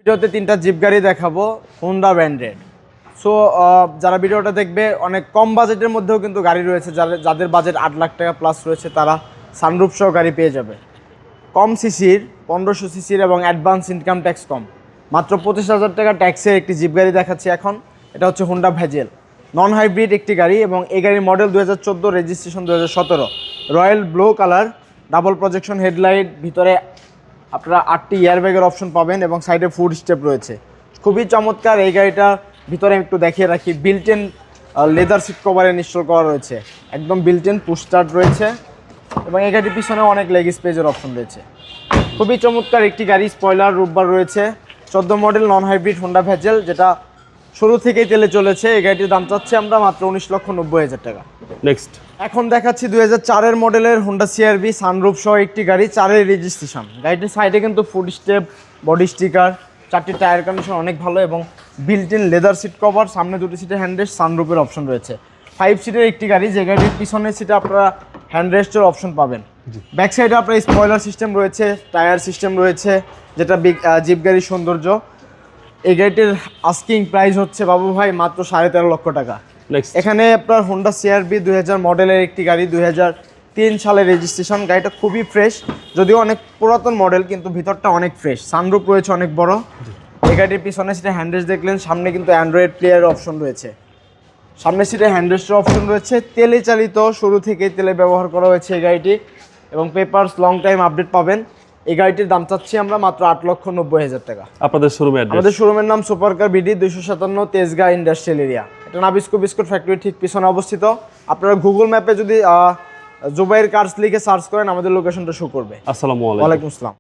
ভিডিওতে 3টা জিপ গাড়ি দেখাবো হোন্ডা ব্র্যান্ডেড। সো যারা ভিডিওটা দেখবে অনেক কম বাজেটের মধ্যেও কিন্তু গাড়ি রয়েছে, যাদের বাজেট 8 লাখ টাকা প্লাস রয়েছে তারা সানরুফ সহ গাড়ি পেয়ে যাবে। কম সিসির 1500 সিসির এবং অ্যাডভান্স ইনকাম ট্যাক্স কম, মাত্র 25,000 টাকা ট্যাক্সের একটি জিপ গাড়ি দেখাচ্ছি এখন। এটা হচ্ছে হোন্ডা ভেজেল, নন হাইব্রিড একটি গাড়ি এবং এই গাড়ির model 2014, registration 2017, royal blue colour, double projection headlight, ভিতরে আপনারা 8টি এয়ারব্যাগের অপশন পাবেন এবং সাইডে ফুড স্টেপ রয়েছে। খুবই চমৎকার এই গাড়িটা। ভিতরে একটু দেখিয়ে রাখি, built in leather seat cover install করা রয়েছে, একদম বিল্ট ইন পুশ স্টার্ট রয়েছে এবং এই গাড়ির পিছনে অনেক লেগ স্পেসের অপশন রয়েছে। খুবই চমৎকার একটি গাড়ি, স্পয়লার রুফবার রয়েছে। 14 model non hybrid Honda bezel, যেটা শুরু থেকেই তেলে চলেছে। এই গাড়িটির দাম চাচ্ছি আমরা মাত্র 19,90,000 টাকা। নেক্সট এখন দেখাচ্ছি 2004 মডেলের হোন্ডা সিআরভি, সানরুফ সহ একটি গাড়ি, 4 রেজিস্ট্রেশন। গাড়িটির সাইডে কিন্তু ফুড স্টেপ, বডি স্টিকার, 4টি টায়ার কন্ডিশন অনেক ভালো এবং built in leather seat cover, সামনে 2টি সিটের হ্যান্ডরেস্ট, সানরুফের অপশন রয়েছে। 5 সিটের একটি গাড়ি, যে গাড়ির পিছনের সিটে আপনারা হ্যান্ডরেস্টের অপশন পাবেন। ব্যাক সাইডে আপনার স্পয়লার সিস্টেম রয়েছে, টায়ার সিস্টেম রয়েছে, যেটা জিপ গাড়ির সৌন্দর্য। এই গাড়িটির আস্কিং প্রাইস হচ্ছে বাবু ভাই মাত্র 13.5 লক্ষ টাকা। এখানে আপনার হোন্ডা সিআরভি 2000 মডেলের একটি গাড়ি, 2003 সালের রেজিস্ট্রেশন। গাড়িটা খুবই ফ্রেশ, যদিও অনেক পুরাতন মডেল কিন্তু ভিতরটা অনেক ফ্রেশ। সানরুফ রয়েছে অনেক বড়। এই গাড়ির পিছনে সিটে হ্যান্ডরেস্ট দেখলেন, সামনে কিন্তু অ্যান্ড্রয়েড প্লেয়ারের অপশন রয়েছে। সামনের সিটে হ্যান্ডরেস্টের অপশন রয়েছে। তেলে চালিত, শুরু থেকেই তেলে ব্যবহার করা হয়েছে এই গাড়িটি এবং পেপারস লং টাইম আপডেট পাবেন। এই গাড়িটির দাম চাচ্ছি আমরা মাত্র 8,90,000 টাকা। আপনাদের শোরুমে আমাদের শোরুমের নাম supercar BD, 257 Tejgaon industrial area. এটা নাবিস্কো বিস্কুট ফ্যাক্টরি ঠিক পিছনে অবস্থিত। আপনারা গুগল ম্যাপে যদি জুবাইর কার্স লিখে সার্চ করেন আমাদের লোকেশনটা শো করবে। আসসালামু আলাইকুম। ওয়ালাইকুম আসসালাম।